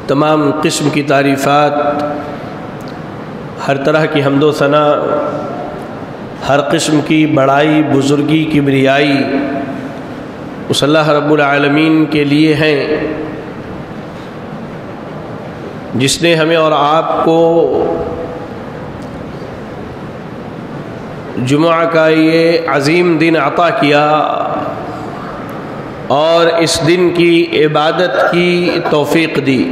تمام قسم کی تعریفات، ہر طرح کی حمد و ثنا، ہر قسم کی بڑائی، بزرگی، کبریائی اس اللہ رب العالمین کے لیے ہیں جس نے ہمیں اور آپ کو جمعہ کا یہ عظیم دن عطا کیا اور اس دن کی عبادت کی توفیق دی۔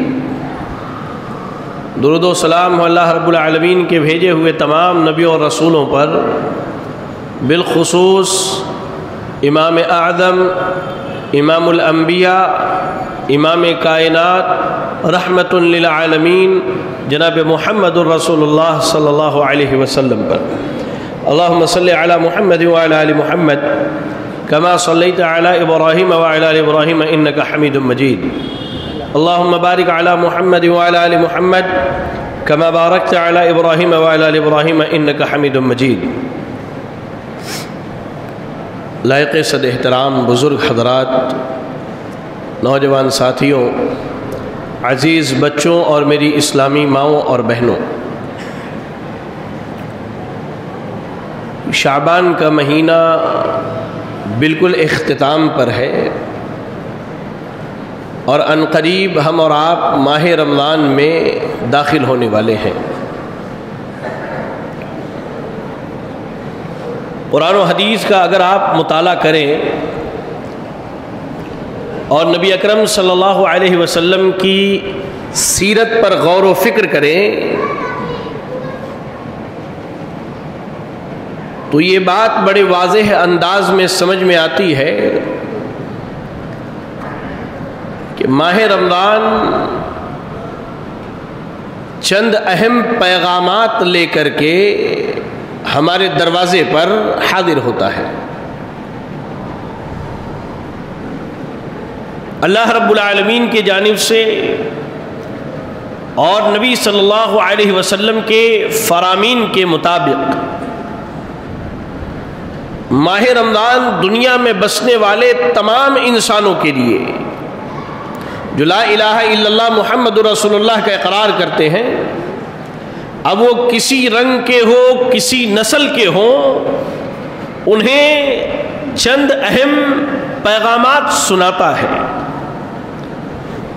درود و سلام ہو اللہ رب العالمین کے بھیجے ہوئے تمام نبیوں اور رسولوں پر، بالخصوص امام اعظم، امام الانبیاء، امام کائنات، رحمت للعالمین جناب محمد الرسول اللہ صلی اللہ علیہ وسلم پر۔ اللہم صلی علی محمد وعلی آل محمد کما صلیت علی ابراہیم وعلی آل ابراہیم انکا حمید مجید۔ اللہم بارک علی محمد وعلی آل محمد کما بارکت علی ابراہیم وعلی آل ابراہیم انکا حمید مجید۔ لائق صد احترام بزرگ حضرات، نوجوان ساتھیوں، عزیز بچوں اور میری اسلامی ماؤں اور بہنوں، شعبان کا مہینہ بالکل اختتام پر ہے اور عنقریب ہم اور آپ ماہ رمضان میں داخل ہونے والے ہیں۔ قرآن و حدیث کا اگر آپ مطالعہ کریں اور نبی اکرم صلی اللہ علیہ وسلم کی سیرت پر غور و فکر کریں تو یہ بات بڑے واضح انداز میں سمجھ میں آتی ہے کہ ماہ رمضان چند اہم پیغامات لے کر کے ہمارے دروازے پر حاضر ہوتا ہے۔ اللہ رب العالمین کی جانب سے اور نبی صلی اللہ علیہ وسلم کے فرامین کے مطابق ماہ رمضان دنیا میں بسنے والے تمام انسانوں کے لیے جو لا الہ الا اللہ محمد رسول اللہ کا اقرار کرتے ہیں، اب وہ کسی رنگ کے ہو، کسی نسل کے ہوں، انہیں چند اہم پیغامات سناتا ہے۔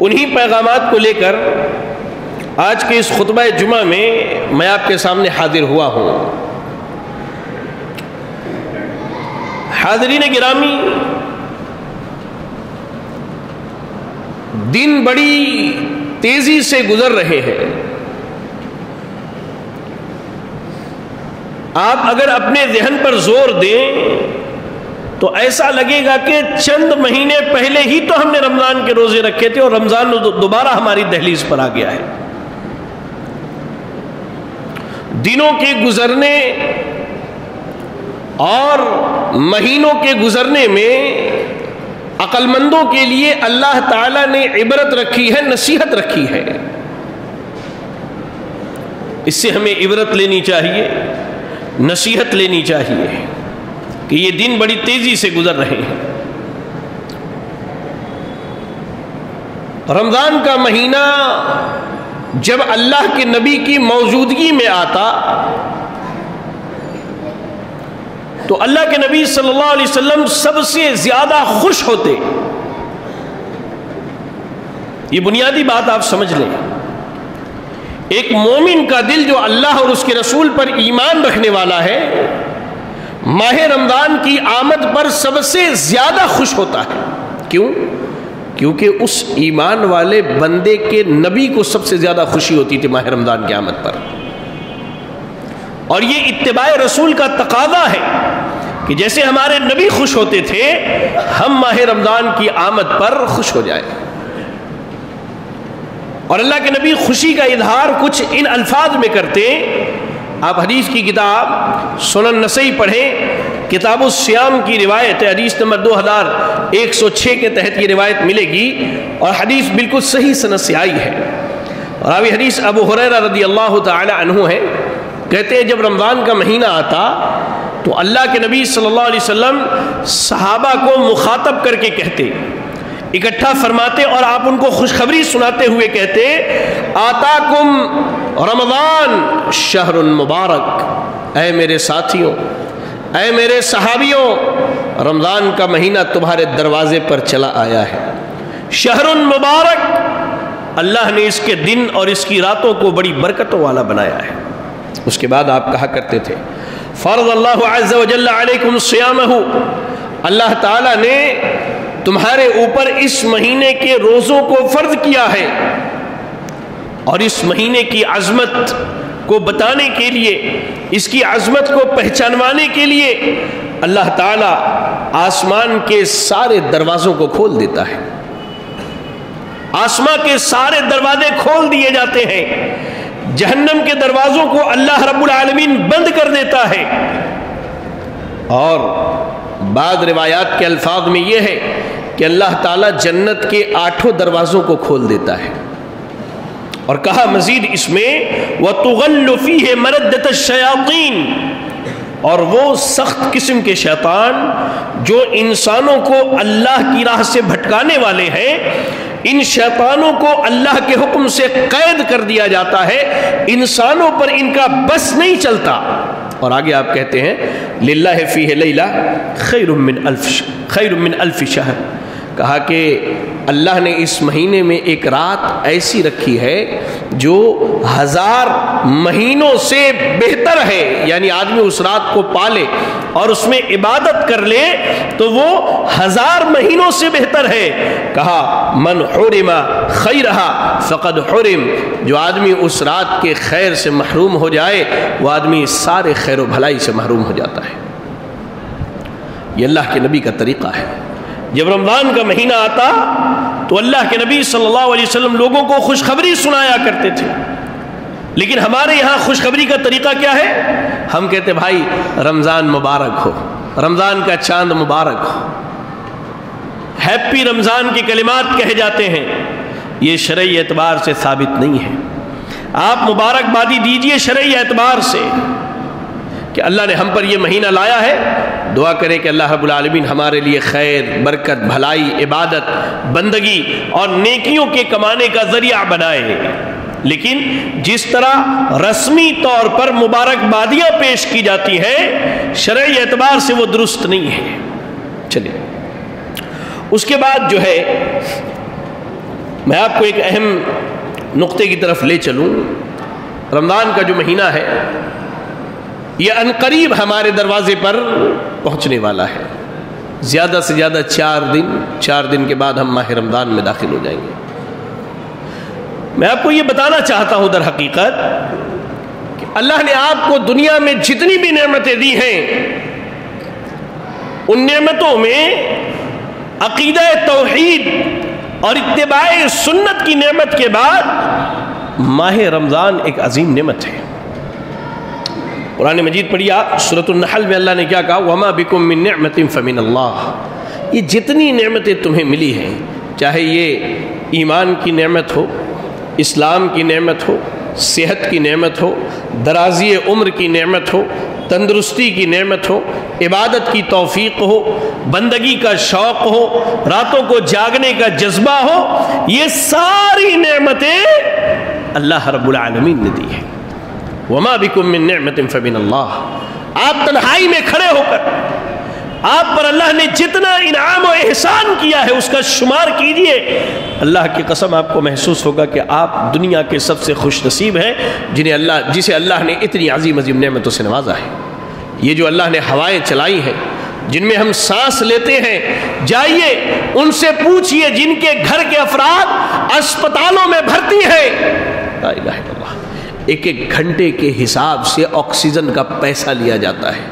انہی پیغامات کو لے کر آج کے اس خطبہ جمعہ میں آپ کے سامنے حاضر ہوا ہوں۔ حاضرین گرامی، دن بڑی تیزی سے گزر رہے ہیں۔ آپ اگر اپنے ذہن پر زور دیں تو ایسا لگے گا کہ چند مہینے پہلے ہی تو ہم نے رمضان کے روزے رکھے تھے اور رمضان دوبارہ ہماری دہلیز پر آ گیا ہے۔ دنوں کے گزرنے اور مہینوں کے گزرنے میں عقل مندوں کے لیے اللہ تعالیٰ نے عبرت رکھی ہے، نصیحت رکھی ہے۔ اس سے ہمیں عبرت لینی چاہیے، نصیحت لینی چاہیے کہ یہ دن بڑی تیزی سے گزر رہے ہیں۔ رمضان کا مہینہ جب اللہ کے نبی کی موجودگی میں آتا تو اللہ کے نبی صلی اللہ علیہ وسلم سب سے زیادہ خوش ہوتے۔ یہ بنیادی بات آپ سمجھ لیں، ایک مومن کا دل جو اللہ اور اس کے رسول پر ایمان رکھنے والا ہے، ماہ رمضان کی آمد پر سب سے زیادہ خوش ہوتا ہے۔ کیوں؟ کیونکہ اس ایمان والے بندے کے نبی کو سب سے زیادہ خوشی ہوتی تھی ماہ رمضان کی آمد پر، اور یہ اتباع رسول کا تقاضا ہے کہ جیسے ہمارے نبی خوش ہوتے تھے ہم ماہ رمضان کی آمد پر خوش ہو جائیں۔ اور اللہ کے نبی خوشی کا اظہار کچھ ان الفاظ میں کرتے۔ آپ حدیث کی کتاب سنن نسائی پڑھیں، کتاب الصیام کی روایت ہے، حدیث نمبر 2106 کے تحت یہ روایت ملے گی اور حدیث بالکل صحیح سند سے آئی ہے۔ راوی حدیث ابو ہریرہ رضی اللہ تعالی عنہ ہے، کہتے ہیں جب رمضان کا مہینہ آتا تو اللہ کے نبی صلی اللہ علیہ وسلم صحابہ کو مخاطب کر کے کہتے، اکٹھا فرماتے اور آپ ان کو خوشخبری سناتے ہوئے کہتے آتاکم رمضان شہر مبارک، اے میرے ساتھیوں، اے میرے صحابیوں، رمضان کا مہینہ تمہارے دروازے پر چلا آیا ہے۔ شہر مبارک، اللہ نے اس کے دن اور اس کی راتوں کو بڑی برکتوں والا بنایا ہے۔ اس کے بعد آپ کہا کرتے تھے فرض اللہ عز وجل علیکم صیامہ، اللہ تعالیٰ نے تمہارے اوپر اس مہینے کے روزوں کو فرض کیا ہے، اور اس مہینے کی عظمت کو بتانے کے لیے، اس کی عظمت کو پہچانوانے کے لیے اللہ تعالیٰ آسمان کے سارے دروازوں کو کھول دیتا ہے۔ آسمان کے سارے دروازے کھول دیے جاتے ہیں، جہنم کے دروازوں کو اللہ رب العالمین بند کر دیتا ہے۔ اور بعض روایات کے الفاظ میں یہ ہے کہ اللہ تعالیٰ جنت کے 8 دروازوں کو کھول دیتا ہے، اور کہا مزید اس میں وَتُغَلُّ فِيهِ مَرَدَّةَ الشَّيَاطِينِ، اور وہ سخت قسم کے شیطان جو انسانوں کو اللہ کی راہ سے بھٹکانے والے ہیں، ان شیطانوں کو اللہ کے حکم سے قید کر دیا جاتا ہے، انسانوں پر ان کا بس نہیں چلتا۔ اور آگے آپ کہتے ہیں للہ فیہ لیلہ خیر من الف شہر، کہا کہ اللہ نے اس مہینے میں ایک رات ایسی رکھی ہے جو 1000 مہینوں سے بہتر ہے، یعنی آدمی اس رات کو پالے اور اس میں عبادت کر لے تو وہ 1000 مہینوں سے بہتر ہے۔ کہا من حرم خیرہا فقد حرم، جو آدمی اس رات کے خیر سے محروم ہو جائے وہ آدمی سارے خیر و بھلائی سے محروم ہو جاتا ہے۔ یہ اللہ کے نبی کا طریقہ ہے۔ جب رمضان کا مہینہ آتا تو اللہ کے نبی صلی اللہ علیہ وسلم لوگوں کو خوشخبری سنایا کرتے تھے، لیکن ہمارے یہاں خوشخبری کا طریقہ کیا ہے؟ ہم کہتے بھائی رمضان مبارک ہو، رمضان کا چاند مبارک ہو، ہیپی رمضان کے کلمات کہے جاتے ہیں۔ یہ شرعی اعتبار سے ثابت نہیں ہے۔ آپ مبارکبادی دیجئے شرعی اعتبار سے کہ اللہ نے ہم پر یہ مہینہ لایا ہے، دعا کرے کہ اللہ رب العالمین ہمارے لیے خیر، برکت، بھلائی، عبادت، بندگی اور نیکیوں کے کمانے کا ذریعہ بنائے۔ لیکن جس طرح رسمی طور پر مبارکبادیاں پیش کی جاتی ہیں شرعی اعتبار سے وہ درست نہیں ہے۔ چلیے اس کے بعد جو ہے میں آپ کو ایک اہم نقطے کی طرف لے چلوں۔ رمضان کا جو مہینہ ہے یہ عنقریب ہمارے دروازے پر پہنچنے والا ہے۔ زیادہ سے زیادہ 4 دن کے بعد ہم ماہ رمضان میں داخل ہو جائیں گے۔ میں آپ کو یہ بتانا چاہتا ہوں در حقیقت کہ اللہ نے آپ کو دنیا میں جتنی بھی نعمتیں دی ہیں ان نعمتوں میں عقیدہ توحید اور اتباع سنت کی نعمت کے بعد ماہ رمضان ایک عظیم نعمت ہے۔ قرآن مجید پڑھیے آپ، سورۃ النحل میں اللہ نے کیا کہا وَمَا بِكُم مِّن نِعْمَةٍ فَمِنَ اللَّهِ، یہ جتنی نعمتیں تمہیں ملی ہیں، چاہے یہ ایمان کی نعمت ہو، اسلام کی نعمت ہو، صحت کی نعمت ہو، درازی عمر کی نعمت ہو، تندرستی کی نعمت ہو، عبادت کی توفیق ہو، بندگی کا شوق ہو، راتوں کو جاگنے کا جذبہ ہو، یہ ساری نعمتیں اللہ رب العالمین نے دی ہیں۔ وَمَا بِكُم مِّن نِعْمَةٍ فَمِنَ اللَّهِ، آپ تنہائی میں کھڑے ہو کر آپ پر اللہ نے جتنا انعام و احسان کیا ہے اس کا شمار کیجئے، اللہ کی قسم آپ کو محسوس ہوگا کہ آپ دنیا کے سب سے خوش نصیب ہیں جسے اللہ نے اتنی عظیم عظیم نعمتوں سے نوازا ہے۔ یہ جو اللہ نے ہوائیں چلائی ہیں جن میں ہم سانس لیتے ہیں، جائیے ان سے پوچھئے جن کے گھر کے افراد اسپتالوں میں بھرتی ہیں، لا الہ الا اللہ، ایک گھنٹے کے حساب سے آکسیجن کا پیسہ لیا جاتا ہے۔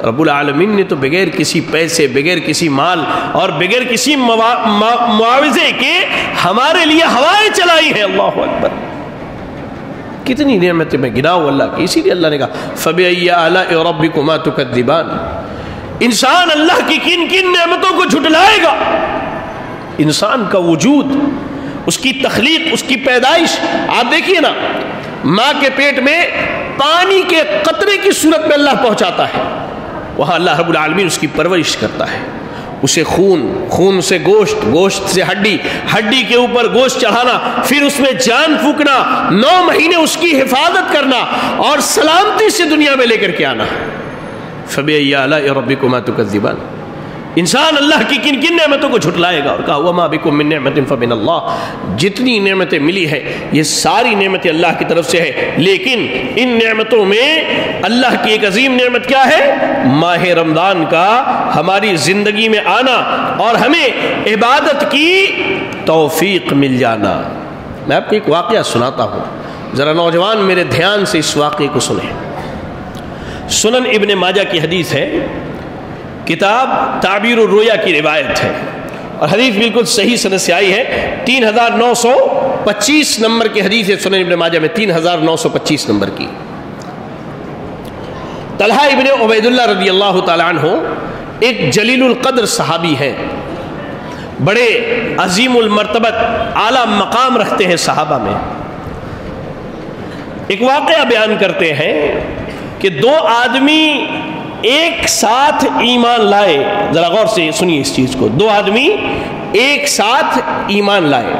رب العالمین نے تو بغیر کسی پیسے، بغیر کسی مال اور بغیر کسی معاوضے کے ہمارے لیے ہوائیں چلائی ہیں۔ اللہ اکبر، کتنی نعمتیں میں گناؤں اللہ کی۔ اسی لیے اللہ نے کہا فَبِأَيِّ آلَاءِ رَبِّكُمَا تُكَذِّبَانِ، انسان اللہ کی کن کن نعمتوں کو جھٹلائے گا۔ انسان کا وجود، اس کی تخلیق، اس کی پیدائش، آپ دیکھیے نا، ماں کے پیٹ میں پانی کے قطرے کی صورت میں اللہ پہنچاتا ہے، وہاں اللہ رب العالمین اس کی پرورش کرتا ہے، اسے خون سے گوشت، گوشت سے ہڈی، ہڈی کے اوپر گوشت چڑھانا، پھر اس میں جان پھونکنا، 9 مہینے اس کی حفاظت کرنا اور سلامتی سے دنیا میں لے کر کے آنا۔ فَبِأَيِّ آلَاءِ رَبِّكُمَا تُكَذِّبَانِ، انسان اللہ کی کن کن نعمتوں کو جھٹلائے گا، اور کہا وَمَا بِكُم مِّن نِّعْمَةٍ فَمِنَ اللَّهِ، جتنی نعمتیں ملی ہیں یہ ساری نعمتیں اللہ کی طرف سے ہے، لیکن ان نعمتوں میں اللہ کی ایک عظیم نعمت کیا ہے؟ ماہ رمضان کا ہماری زندگی میں آنا اور ہمیں عبادت کی توفیق مل جانا۔ میں آپ کو ایک واقعہ سناتا ہوں، ذرا نوجوان میرے دھیان سے اس واقعے کو سنیں۔ سنن ابن ماجہ کی حدیث ہے، کتاب تعبیر الرؤیا کی روایت ہے، اور حدیث بالکل صحیح سند سے آئی ہے، 3925 نمبر کی حدیث ہے سنن ابن ماجہ میں، 3925 نمبر کی۔ طلحہ ابن عبید اللہ رضی اللہ تعالیٰ عنہ ایک جلیل القدر صحابی ہیں، بڑے عظیم المرتبت اعلیٰ مقام رکھتے ہیں صحابہ میں۔ ایک واقعہ بیان کرتے ہیں کہ 2 آدمی ایک ساتھ ایمان لائے، ذرا غور سے سنیے اس چیز کو، 2 آدمی ایک ساتھ ایمان لائے۔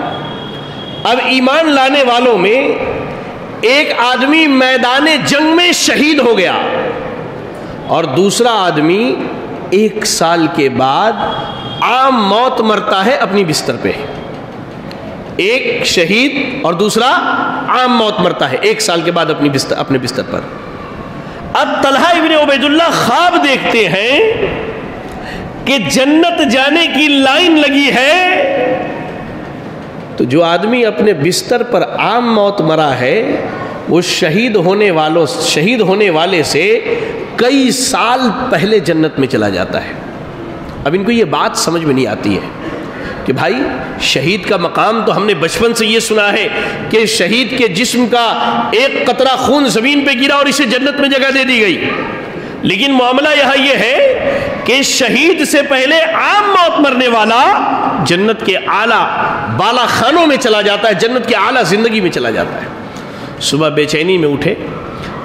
اب ایمان لانے والوں میں ایک آدمی میدان جنگ میں شہید ہو گیا اور دوسرا آدمی 1 سال کے بعد عام موت مرتا ہے اپنی بستر پہ۔ ایک شہید اور دوسرا عام موت مرتا ہے 1 سال کے بعد اپنے بستر پر۔ اب طلحہ ابن عبید اللہ خواب دیکھتے ہیں کہ جنت جانے کی لائن لگی ہے، تو جو آدمی اپنے بستر پر عام موت مرا ہے وہ شہید ہونے والے سے کئی سال پہلے جنت میں چلا جاتا ہے۔ اب ان کو یہ بات سمجھ میں نہیں آتی ہے کہ بھائی شہید کا مقام تو ہم نے بچپن سے یہ سنا ہے کہ شہید کے جسم کا ایک قطرہ خون زمین پہ گرا اور اسے جنت میں جگہ دے دی گئی، لیکن معاملہ یہاں یہ ہے کہ شہید سے پہلے عام موت مرنے والا جنت کے اعلیٰ بالا خانوں میں چلا جاتا ہے، جنت کے اعلیٰ زندگی میں چلا جاتا ہے۔ صبح بے چینی میں اٹھے،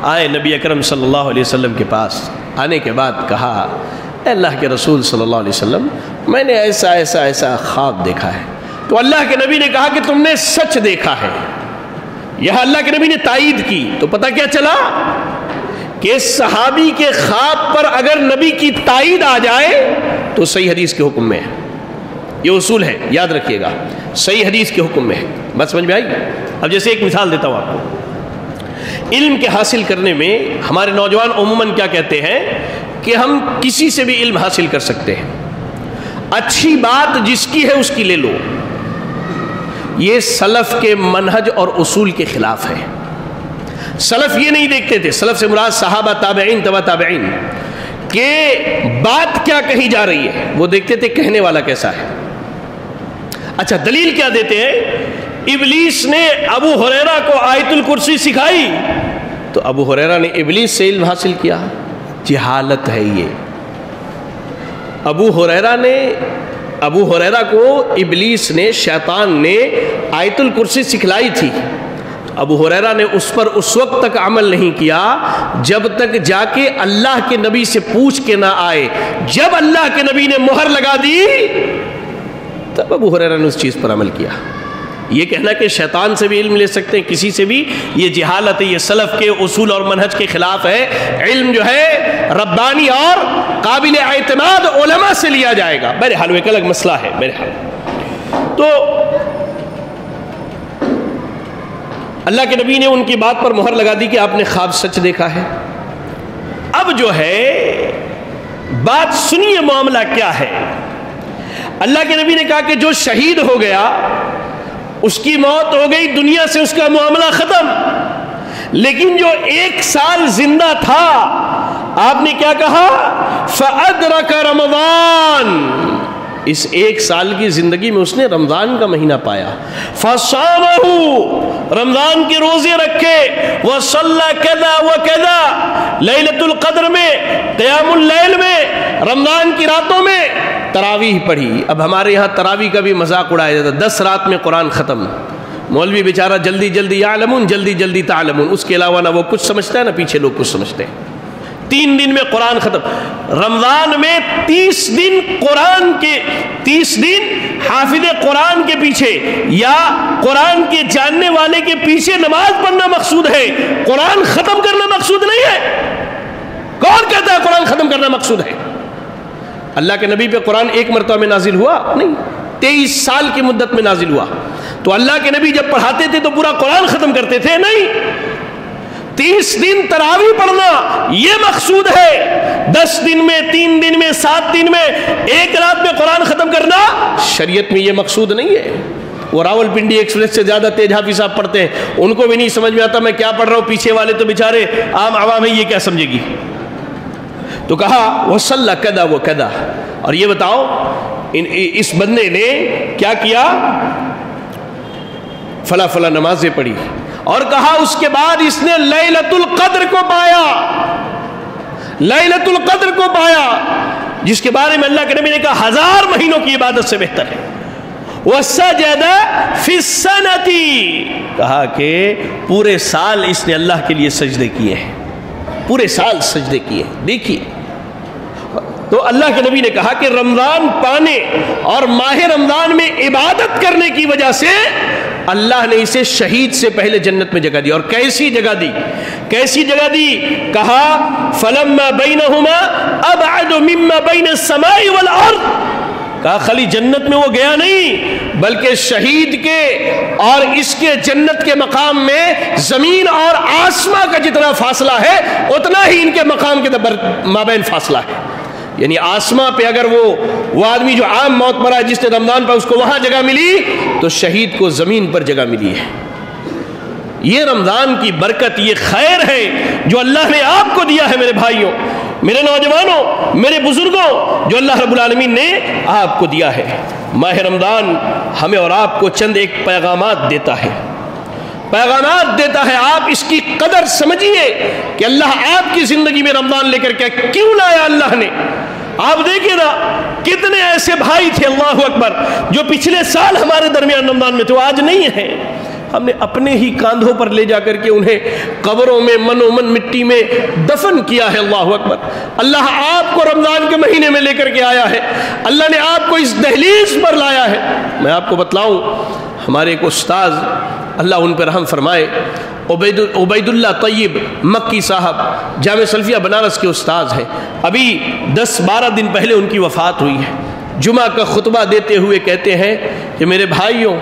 آئے نبی اکرم صلی اللہ علیہ وسلم کے پاس، آنے کے بعد کہا اے اللہ کے رسول صلی اللہ علیہ وسلم، میں نے ایسا خواب دیکھا ہے۔ تو اللہ کے نبی نے کہا کہ تم نے سچ دیکھا ہے۔ یہاں اللہ کے نبی نے تائید کی، تو پتہ کیا چلا کہ صحابی کے خواب پر اگر نبی کی تائید آ جائے تو صحیح حدیث کے حکم میں ہے۔ یہ اصول ہے، یاد رکھیے گا، صحیح حدیث کے حکم میں ہے۔ بات سمجھ میں آئی؟ اب جیسے ایک مثال دیتا ہوں آپ کو، علم کے حاصل کرنے میں ہمارے نوجوان عموماً کیا کہتے ہیں کہ ہم کسی سے بھی علم حاصل کر سکتے ہیں، اچھی بات جس کی ہے اس کی لے لو۔ یہ سلف کے منہج اور اصول کے خلاف ہے۔ سلف یہ نہیں دیکھتے تھے، سلف سے مراد صحابہ، تابعین، تبع تابعین، کہ بات کیا کہی جا رہی ہے، وہ دیکھتے تھے کہنے والا کیسا ہے۔ اچھا دلیل کیا دیتے ہیں؟ ابلیس نے ابو ہریرہ کو آیت الکرسی سکھائی تو ابو ہریرہ نے ابلیس سے علم حاصل کیا، جہالت ہے یہ۔ ابو ہریرہ کو ابلیس نے، شیطان نے آیت الکرسی سکھلائی تھی، ابو ہریرہ نے اس پر اس وقت تک عمل نہیں کیا جب تک جا کے اللہ کے نبی سے پوچھ کے نہ آئے۔ جب اللہ کے نبی نے مہر لگا دی تب ابو ہریرہ نے اس چیز پر عمل کیا۔ یہ کہنا کہ شیطان سے بھی علم لے سکتے ہیں، کسی سے بھی، یہ جہالت ہے، یہ سلف کے اصول اور منہج کے خلاف ہے۔ علم جو ہے ربانی اور قابل اعتماد علماء سے لیا جائے گا۔ بہرحال وہ ایک الگ مسئلہ ہے۔ بہرحال تو اللہ کے نبی نے ان کی بات پر مہر لگا دی کہ آپ نے خواب سچ دیکھا ہے۔ اب جو ہے بات سنیے، معاملہ کیا ہے۔ اللہ کے نبی نے کہا کہ جو شہید ہو گیا اس کی موت ہو گئی، دنیا سے اس کا معاملہ ختم، لیکن جو 1 سال زندہ تھا آپ نے کیا کہا؟ فَأَدْرَكَ رَمَضَانَ، اس 1 سال کی زندگی میں اس نے رمضان کا مہینہ پایا۔ فَصَامَهُ، رمضان کے روزے رکھے، وَصَلَّى كَذَا وَكَذَا، لیلۃ القدر میں، قیام اللیل میں، رمضان کی راتوں میں تراویح پڑھی۔ اب ہمارے یہاں تراویح کا بھی مذاق اڑایا جاتا ہے، 10 رات میں قرآن ختم۔ مولوی بیچارہ جلدی جلدی یعلمون، جلدی جلدی تعلمون، اس کے علاوہ نہ وہ کچھ سمجھتا ہے نہ پیچھے لوگ کچھ سمجھتے ہیں۔ 3 دن میں قرآن ختم. رمضان میں 30 دن قرآن کے 30 دن حافظ قرآن کے پیچھے یا قرآن کے جاننے والے کے پیچھے نماز پڑھنا مقصود ہے, قرآن ختم کرنا مقصود نہیں ہے. کون کہتا ہے قرآن ختم کرنا مقصود ہے؟ اللہ کے نبی پہ قرآن ایک مرتبہ میں نازل ہوا نہیں, 23 سال کی مدت میں نازل ہوا. تو اللہ کے نبی جب پڑھاتے تھے تو پورا قرآن ختم کرتے تھے؟ نہیں. 30 دن تراویح پڑھنا یہ مقصود ہے. 10 دن میں, 3 دن میں, 7 دن میں, ایک رات میں قرآن ختم کرنا شریعت میں یہ مقصود نہیں ہے. وہ راول پنڈی ایکسپریس سے زیادہ تیز حافظ صاحب پڑھتے ہیں, ان کو بھی نہیں سمجھ میں آتا میں کیا پڑھ رہا ہوں, پیچھے والے تو بیچارے عام عوام ہے, یہ کیا سمجھے گی. تو کہا وصلی کذا و کذا, اور یہ بتاؤ اس بندے نے کیا کیا, فلا فلا نمازیں پڑھی, اور کہا اس کے بعد اس نے لیلۃ القدر کو پایا. لیلۃ القدر کو پایا جس کے بارے میں اللہ کے نبی نے کہا 1000 مہینوں کی عبادت سے بہتر ہے. وسجد فی السنۃ, کہا کہ پورے سال اس نے اللہ کے لیے سجدے کیے ہیں, پورے سال سجدے کیے. دیکھیے تو اللہ کے نبی نے کہا کہ رمضان پانے اور ماہ رمضان میں عبادت کرنے کی وجہ سے اللہ نے اسے شہید سے پہلے جنت میں جگہ دی. اور کیسی جگہ دی, کیسی جگہ دی؟ کہا فلما بینہما ابعد مما بین السماء والارض, کہا خالی جنت میں وہ گیا نہیں بلکہ شہید کے اور اس کے جنت کے مقام میں زمین اور آسمان کا جتنا فاصلہ ہے اتنا ہی ان کے مقام کے مابین فاصلہ ہے. یعنی آسمان پہ اگر وہ آدمی جو عام موت مرا ہے جس نے رمضان پر اس کو وہاں جگہ ملی, تو شہید کو زمین پر جگہ ملی ہے. یہ رمضان کی برکت, یہ خیر ہے جو اللہ نے آپ کو دیا ہے میرے بھائیوں, میرے نوجوانوں, میرے بزرگوں, جو اللہ رب العالمین نے آپ کو دیا ہے. ماہ رمضان ہمیں اور آپ کو چند ایک پیغامات دیتا ہے, پیغامات دیتا ہے. آپ اس کی قدر سمجھیے کہ اللہ آپ کی زندگی میں رمضان لے کر کے کیوں لایا اللہ نے. آپ دیکھیں نا کتنے ایسے بھائی تھے, اللہ اکبر, جو پچھلے سال ہمارے درمیان رمضان میں تھے, وہ آج نہیں ہیں. ہم نے اپنے ہی کاندھوں پر لے جا کر کے انہیں قبروں میں منومن مٹی میں دفن کیا ہے. اللہ اکبر. اللہ آپ کو رمضان کے مہینے میں لے کر کے آیا ہے, اللہ نے آپ کو اس دہلیز پر لایا ہے. میں آپ کو بتلاؤں, ہمارے ایک استاذ اللہ ان پہ رحم فرمائے, عبید اللہ طیب مکی صاحب, جامع سلفیہ بنارس کے استاذ ہیں. ابھی 10-12 دن پہلے ان کی وفات ہوئی ہے. جمعہ کا خطبہ دیتے ہوئے کہتے ہیں کہ میرے بھائیوں,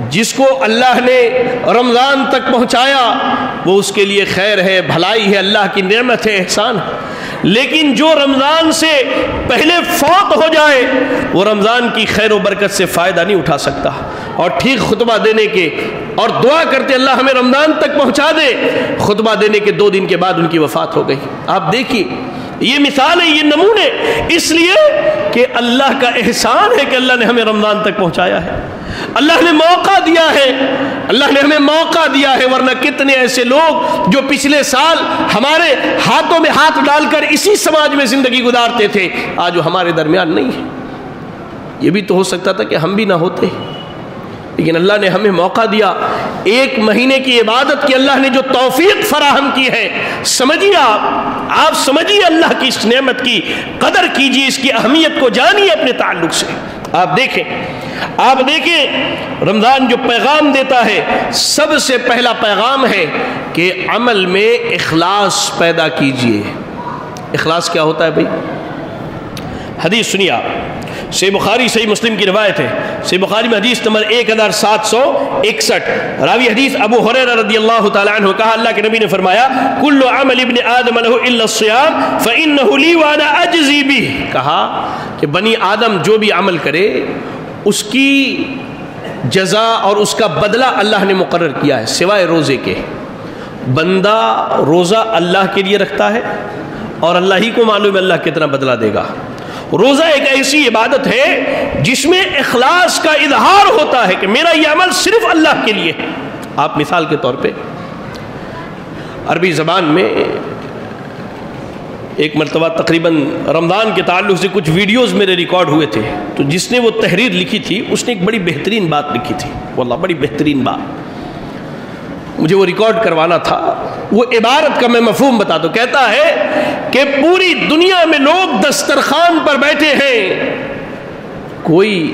جس کو اللہ نے رمضان تک پہنچایا وہ اس کے لیے خیر ہے, بھلائی ہے, اللہ کی نعمت ہے, احسان ہے. لیکن جو رمضان سے پہلے فوت ہو جائے وہ رمضان کی خیر و برکت سے فائدہ نہیں اٹھا سکتا. اور ٹھیک خطبہ دینے کے اور دعا کرتے اللہ ہمیں رمضان تک پہنچا دے, خطبہ دینے کے 2 دن کے بعد ان کی وفات ہو گئی. آپ دیکھیے یہ مثال ہے, یہ نمونے, اس لیے کہ اللہ کا احسان ہے کہ اللہ نے ہمیں رمضان تک پہنچایا ہے, اللہ نے موقع دیا ہے, اللہ نے ہمیں موقع دیا ہے. ورنہ کتنے ایسے لوگ جو پچھلے سال ہمارے ہاتھوں میں ہاتھ ڈال کر اسی سماج میں زندگی گزارتے تھے, آج وہ ہمارے درمیان نہیں ہے. یہ بھی تو ہو سکتا تھا کہ ہم بھی نہ ہوتے, لیکن اللہ نے ہمیں موقع دیا. 1 مہینے کی عبادت کی اللہ نے جو توفیق فراہم کی ہے, سمجھیے آپ سمجھیے اللہ کی اس نعمت کی قدر کیجیے, اس کی اہمیت کو جانیے اپنے تعلق سے. آپ دیکھیں رمضان جو پیغام دیتا ہے, سب سے پہلا پیغام ہے کہ عمل میں اخلاص پیدا کیجیے. اخلاص کیا ہوتا ہے بھائی؟ حدیث سنیے آپ, صحیح بخاری صحیح مسلم کی روایت ہے. صحیح بخاری میں حدیث نمبر 1761, راوی حدیث ابو ہریرہ رضی اللہ تعالی عنہ, کہا اللہ کے نبی نے فرمایا کل عمل ابن آدم له الا الصيام فانه لي وانا اجزي به. کہا کہ بنی آدم جو بھی عمل کرے اس کی جزا اور اس کا بدلہ اللہ نے مقرر کیا ہے سوائے روزے کے. بندہ روزہ اللہ کے لیے رکھتا ہے اور اللہ ہی کو معلوم ہے اللہ کتنا بدلہ دے گا. روزہ ایک ایسی عبادت ہے جس میں اخلاص کا اظہار ہوتا ہے کہ میرا یہ عمل صرف اللہ کے لیے ہے. آپ مثال کے طور پہ عربی زبان میں ایک مرتبہ تقریباً رمضان کے تعلق سے کچھ ویڈیوز میرے ریکارڈ ہوئے تھے, تو جس نے وہ تحریر لکھی تھی اس نے ایک بڑی بہترین بات لکھی تھی, واللہ بڑی بہترین بات. مجھے وہ ریکارڈ کروانا تھا. وہ عبارت کا میں مفہوم بتا دوں. کہتا ہے کہ پوری دنیا میں لوگ دسترخوان پر بیٹھے ہیں, کوئی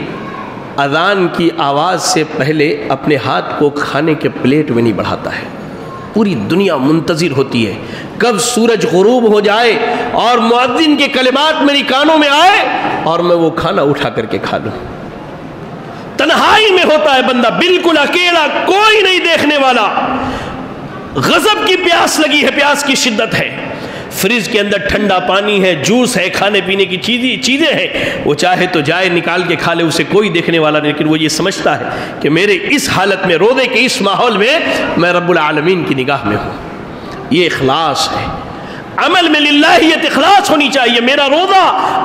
اذان کی آواز سے پہلے اپنے ہاتھ کو کھانے کے پلیٹ میں نہیں بڑھاتا ہے. پوری دنیا منتظر ہوتی ہے کب سورج غروب ہو جائے اور مؤذن کے کلمات میری کانوں میں آئے اور میں وہ کھانا اٹھا کر کے کھا لوں. تنہائی میں ہوتا ہے بندہ, بالکل اکیلا, کوئی نہیں دیکھنے والا. غضب کی پیاس لگی ہے, پیاس کی شدت ہے. فریج کے اندر ٹھنڈا پانی ہے, جوس ہے, کھانے پینے کی چیزیں ہیں. وہ چاہے تو جائے نکال کے کھا لے, اسے کوئی دیکھنے والا نہیں. لیکن وہ یہ سمجھتا ہے کہ میرے اس حالت میں, روزے کے اس ماحول میں, میں رب العالمین کی نگاہ میں ہوں. یہ اخلاص ہے. عمل میں للہیت اخلاص ہونی چاہیے. میرا روزہ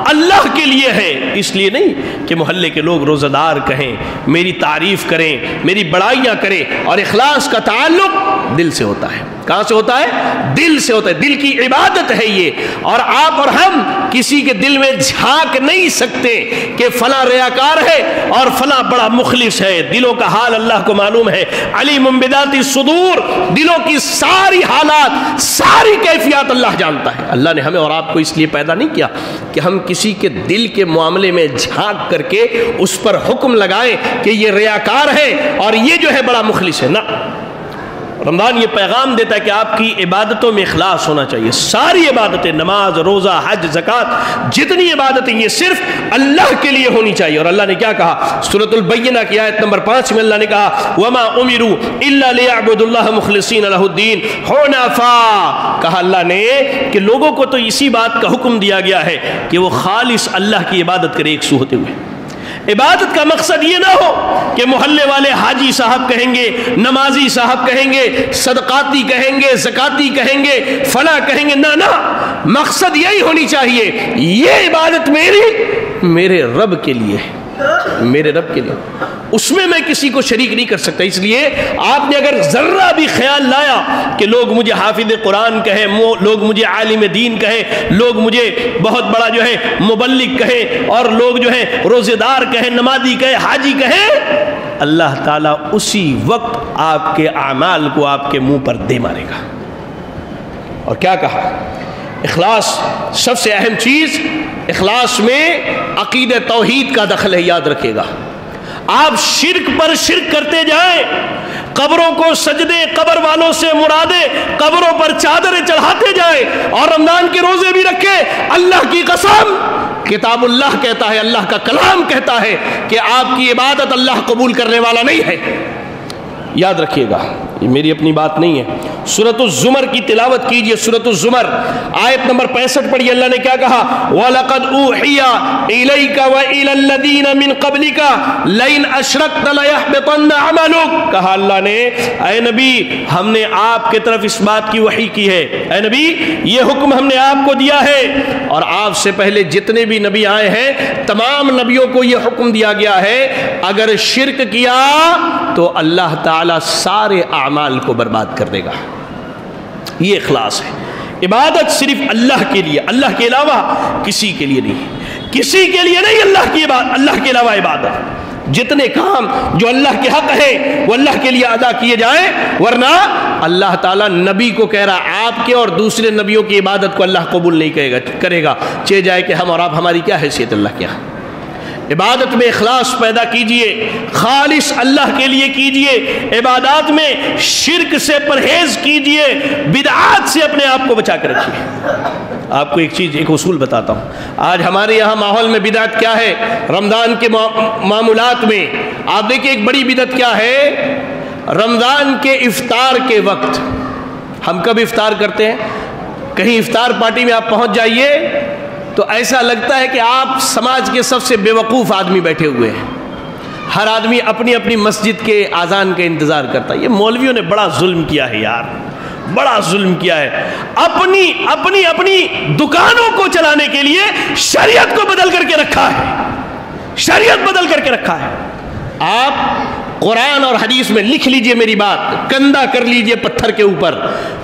اللہ کے لیے ہے, اس لیے نہیں کہ محلے کے لوگ روزہ دار کہیں, میری تعریف کریں, میری بڑائیاں کریں. اور اخلاص کا تعلق دل سے ہوتا ہے. کہاں سے ہوتا ہے؟ دل سے ہوتا ہے. دل کی عبادت ہے یہ. اور آپ اور ہم کسی کے دل میں جھانک نہیں سکتے کہ فلاں ریاکار ہے اور فلاں بڑا مخلص ہے. دلوں کا حال اللہ کو معلوم ہے. علیم بذات الصدور, دلوں کی ساری حالات, ساری کیفیات اللہ جانتا ہے. اللہ نے ہمیں اور آپ کو اس لیے پیدا نہیں کیا کہ ہم کسی کے دل کے معاملے میں جھانک کر کے اس پر حکم لگائیں کہ یہ ریاکار ہے اور یہ جو ہے بڑا مخلص ہے. نہ, رمضان یہ پیغام دیتا ہے کہ آپ کی عبادتوں میں اخلاص ہونا چاہیے. ساری عبادتیں, نماز, روزہ, حج, زکوٰۃ, جتنی عبادتیں یہ صرف اللہ کے لیے ہونی چاہیے. اور اللہ نے کیا کہا؟ سورۃ البینہ کی آیت نمبر 5 میں اللہ نے کہا وَمَا أُمِرُوا إِلَّا لِيَعْبُدُوا اللَّهَ مُخْلِصِينَ لَهُ الدِّينَ حُنَفَاءَ. کہا اللہ نے کہ لوگوں کو تو اسی بات کا حکم دیا گیا ہے کہ وہ خالص اللہ کی عبادت کرے, ایک سو ہوتے ہوئے. عبادت کا مقصد یہ نہ ہو کہ محلے والے حاجی صاحب کہیں گے, نمازی صاحب کہیں گے, صدقاتی کہیں گے, زکاتی کہیں گے, فلاں کہیں گے. نہ, مقصد یہی ہونی چاہیے یہ عبادت میرے رب کے لیے ہے, میرے رب کے لیے. اس میں کسی کو شریک نہیں کر سکتا. اس لیے آپ نے اگر ذرہ بھی خیال لایا کہ لوگ مجھے حافظ قرآن کہیں, لوگ مجھے عالم دین کہیں, لوگ مجھے بہت بڑا جو ہے مبلغ کہیں, اور لوگ جو ہے روزے دار کہیں, نمازی کہیں, حاجی کہیں, اللہ تعالیٰ اسی وقت آپ کے اعمال کو آپ کے منہ پر دے مارے گا. اور کیا کہا؟ اخلاص سب سے اہم چیز. اخلاص میں عقیدہ توحید کا دخل ہے, یاد رکھے گا. آپ شرک پر شرک کرتے جائیں, قبروں کو سجدے, قبر والوں سے مرادے, قبروں پر چادریں چڑھاتے جائیں, اور رمضان کے روزے بھی رکھے. اللہ کی قسم, کتاب اللہ کہتا ہے, اللہ کا کلام کہتا ہے کہ آپ کی عبادت اللہ قبول کرنے والا نہیں ہے. یاد رکھیے گا, یہ میری اپنی بات نہیں ہے. سورۃ الزمر کی تلاوت کیجئے. سورۃ الزمر آیت نمبر 65 پڑھیے. اللہ نے کیا کہا؟ وَلَقَدْ أُوحِيَ إِلَيْكَ وَإِلَى الَّذِينَ مِن قَبْلِكَ لَئِنْ أَشْرَكْتَ لَيَحْبِطَنَّ عَمَلُكَ. کہا اللہ نے, اے نبی, ہم نے آپ کے طرف اس بات کی وحی کی ہے. اے نبی, یہ حکم ہم نے آپ کو دیا ہے, اور آپ سے پہلے جتنے بھی نبی آئے ہیں تمام نبیوں کو یہ حکم دیا گیا ہے, اگر شرک کیا تو اللہ تعالیٰ سارے اعمال کو برباد کر دے گا. یہ اخلاص ہے. عبادت صرف اللہ کے لیے, اللہ کے علاوہ کسی کے لیے نہیں, کسی کے لیے نہیں. اللہ کے علاوہ عبادت, جتنے کام جو اللہ کے حق ہے وہ اللہ کے لیے ادا کیے جائیں, ورنہ اللہ تعالیٰ نبی کو کہہ رہا آپ کے اور دوسرے نبیوں کی عبادت کو اللہ قبول نہیں کرے گا. چہ جائے کہ ہم اور آپ, ہماری کیا حیثیت اللہ کے یہاں. عبادت میں اخلاص پیدا کیجئے, خالص اللہ کے لیے کیجئے. عبادات میں شرک سے پرہیز کیجئے, بدعات سے اپنے آپ کو بچا کے رکھیے. آپ کو ایک چیز, ایک اصول بتاتا ہوں. آج ہمارے یہاں ماحول میں بدعت کیا ہے؟ رمضان کے معمولات میں آپ دیکھیں ایک بڑی بدعت کیا ہے. رمضان کے افطار کے وقت, ہم کب افطار کرتے ہیں؟ کہیں افطار پارٹی میں آپ پہنچ جائیے تو ایسا لگتا ہے کہ آپ سماج کے سب سے بے وقوف آدمی بیٹھے ہوئے ہیں. ہر آدمی اپنی اپنی مسجد کے اذان کا انتظار کرتا ہے. یہ مولویوں نے بڑا ظلم کیا ہے یار, بڑا ظلم کیا ہے. اپنی دکانوں کو چلانے کے لیے شریعت کو بدل کر کے رکھا ہے, شریعت بدل کر کے رکھا ہے. آپ قرآن اور حدیث میں لکھ لیجئے میری بات, کندہ کر لیجئے پتھر کے اوپر,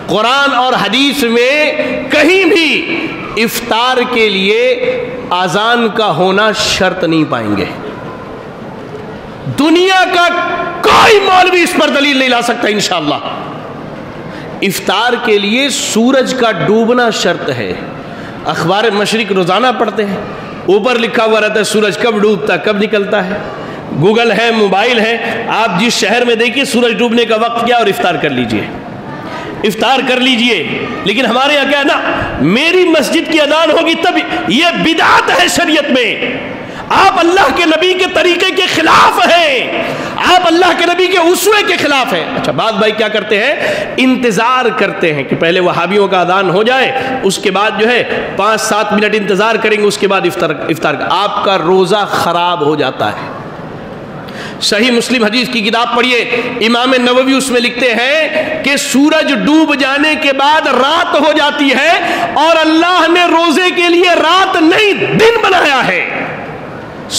قرآن اور حدیث میں کہیں بھی افطار کے لیے اذان کا ہونا شرط نہیں پائیں گے. دنیا کا کوئی مولوی اس پر دلیل نہیں لا سکتا انشاءاللہ. افطار کے لیے سورج کا ڈوبنا شرط ہے. اخبار مشرق روزانہ پڑھتے ہیں, اوپر لکھا ہوا رہتا ہے سورج کب ڈوبتا کب نکلتا ہے. گوگل ہے, موبائل ہے, آپ جس شہر میں دیکھیے سورج ڈوبنے کا وقت کیا اور افطار کر لیجئے, افطار کر لیجئے. لیکن ہمارے یہاں کیا ہے نا, میری مسجد کی اذان ہوگی تب. یہ بدعت ہے شریعت میں. آپ اللہ کے نبی کے طریقے کے خلاف ہیں, آپ اللہ کے نبی کے اسوے کے خلاف ہیں. اچھا, بعض بھائی کیا کرتے ہیں, انتظار کرتے ہیں کہ پہلے وہابیوں کا اذان ہو جائے, اس کے بعد جو ہے 5-7 منٹ انتظار کریں گے, اس کے بعد افطار. آپ کا روزہ خراب ہو جاتا ہے. صحیح مسلم حدیث کی کتاب پڑھیے, امام نووی اس میں لکھتے ہیں کہ سورج ڈوب جانے کے بعد رات ہو جاتی ہے, اور اللہ نے روزے کے لیے رات نہیں دن بنایا ہے.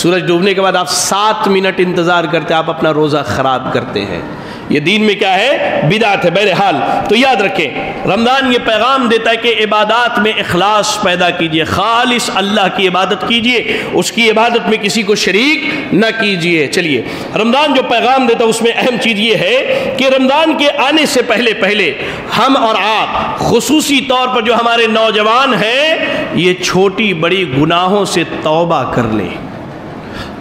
سورج ڈوبنے کے بعد آپ 7 منٹ انتظار کرتے, آپ اپنا روزہ خراب کرتے ہیں. یہ دین میں کیا ہے, بدعت ہے. بہرحال تو یاد رکھیں, رمضان یہ پیغام دیتا ہے کہ عبادات میں اخلاص پیدا کیجئے, خالص اللہ کی عبادت کیجئے, اس کی عبادت میں کسی کو شریک نہ کیجئے. چلیے, رمضان جو پیغام دیتا ہے اس میں اہم چیز یہ ہے کہ رمضان کے آنے سے پہلے ہم اور آپ, خصوصی طور پر جو ہمارے نوجوان ہیں, یہ چھوٹی بڑی گناہوں سے توبہ کر لیں,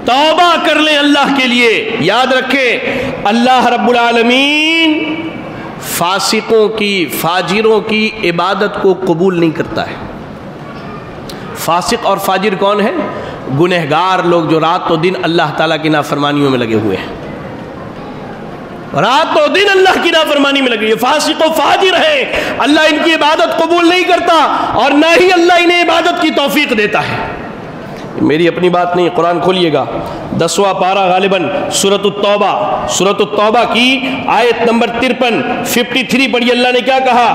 توبہ کر لیں اللہ کے لیے. یاد رکھیں, اللہ رب العالمین فاسقوں کی, فاجروں کی عبادت کو قبول نہیں کرتا ہے. فاسق اور فاجر کون ہے؟ گنہگار لوگ جو رات و دن اللہ تعالیٰ کی نافرمانیوں میں لگے ہوئے ہیں, رات و دن اللہ کی نافرمانی میں لگے. یہ فاسق و فاجر ہیں, اللہ ان کی عبادت قبول نہیں کرتا, اور نہ ہی اللہ انہیں عبادت کی توفیق دیتا ہے. میری اپنی بات نہیں, قرآن کھولیے گا, 10واں پارہ غالباً سورۃ التوبہ کی آیت نمبر 53 پڑھی. اللہ نے کیا کہا,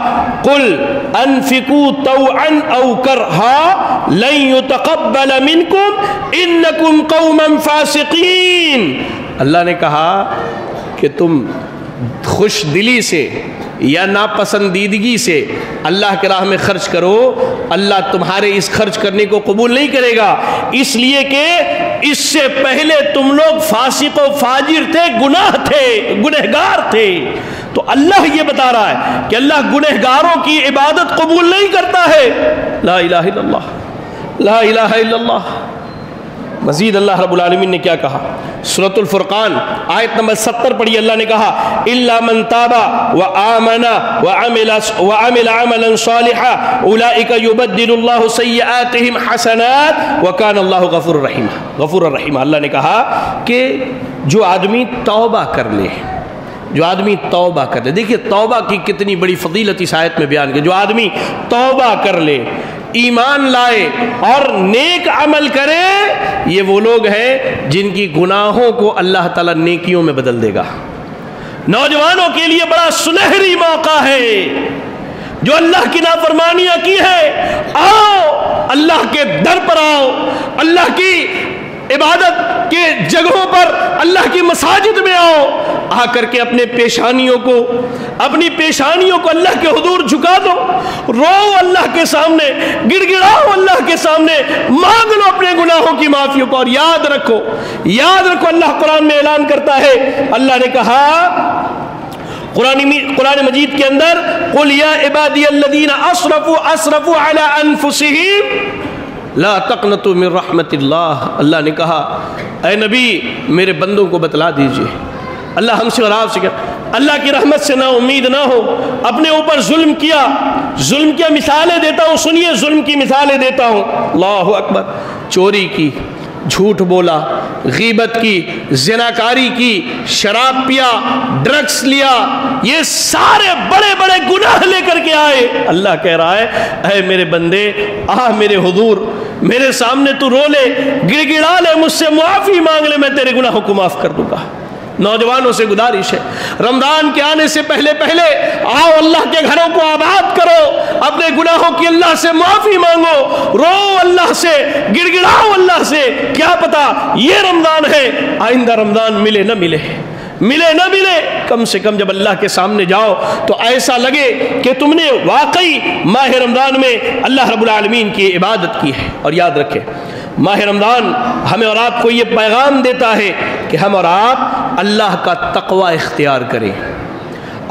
قل انفقوا طوعا او کرہا لن يتقبل منکم انکم قوما فاسقین. اللہ نے کہا کہ تم خوش دلی سے یا ناپسندیدگی سے اللہ کے راہ میں خرچ کرو, اللہ تمہارے اس خرچ کرنے کو قبول نہیں کرے گا, اس لیے کہ اس سے پہلے تم لوگ فاسق و فاجر تھے, گناہ تھے, گنہگار تھے. تو اللہ یہ بتا رہا ہے کہ اللہ گنہگاروں کی عبادت قبول نہیں کرتا ہے. لا الہ الا اللہ, لا الہ الا اللہ. مزید اللہ رب العالمین نے کیا کہا, سورۃ الفرقان آیت نمبر 70 پڑھی. اللہ نے کہا الا من تاب وآمن وعمل عملا صالحا اولئک یبدل اللہ سیئاتہم حسنات وکان اللہ غفور الرحیم. غفور الرحیم. اللہ نے کہا کہ جو آدمی توبہ کر لے, جو آدمی توبہ کر لے, دیکھیے توبہ کی کتنی بڑی فضیلت اس آیت میں بیان کی. جو آدمی توبہ کر لے, ایمان لائے اور نیک عمل کرے, یہ وہ لوگ ہیں جن کی گناہوں کو اللہ تعالیٰ نیکیوں میں بدل دے گا. نوجوانوں کے لیے بڑا سنہری موقع ہے, جو اللہ کی نافرمانیاں کی ہے, آؤ اللہ کے در پر آؤ, اللہ کی عبادت کے جگہوں پر, اللہ کی مساجد میں آؤ, آ کر کے اپنی پیشانیوں کو اللہ کے حضور جھکا دو, رو اللہ کے سامنے, گڑ گڑاؤ اللہ کے سامنے, مانگ لو اپنے گناہوں کی معافی کو. اور یاد رکھو اللہ قرآن میں اعلان کرتا ہے, اللہ نے کہا قرآن مجید کے اندر, قل یا عبادی الذین اسرفوا علی انفسہم لا تقنطوا من رحمت اللہ. اللہ نے کہا اے نبی میرے بندوں کو بتلا دیجئے, اللہ ہم سے اور آپ سے کیا, اللہ کی رحمت سے نا امید نہ ہو. اپنے اوپر ظلم کیا مثالیں دیتا ہوں, سنیے ظلم کی مثالیں دیتا ہوں. اللہ اکبر. چوری کی, جھوٹ بولا, غیبت کی, زناکاری کی, شراب پیا, ڈرگس لیا, یہ سارے بڑے بڑے گناہ لے کر کے آئے. اللہ کہہ رہا ہے اے میرے بندے, آہ میرے حضور, میرے سامنے تو رو لے, گڑ گڑا لے, مجھ سے معافی مانگ لے, میں تیرے گناہوں کو معاف کر دوں گا. نوجوانوں سے گزارش ہے, رمضان کے آنے سے پہلے آؤ اللہ کے گھروں کو آباد کرو, اپنے گناہوں کی اللہ سے معافی مانگو, رو اللہ سے, گڑ گڑاؤ اللہ سے. کیا پتا یہ رمضان ہے, آئندہ رمضان ملے نہ ملے, کم سے کم جب اللہ کے سامنے جاؤ تو ایسا لگے کہ تم نے واقعی ماہ رمضان میں اللہ رب العالمین کی عبادت کی ہے. اور یاد رکھیں ماہ رمضان ہمیں اور آپ کو یہ پیغام دیتا ہے کہ ہم اور آپ اللہ کا تقوی اختیار کریں,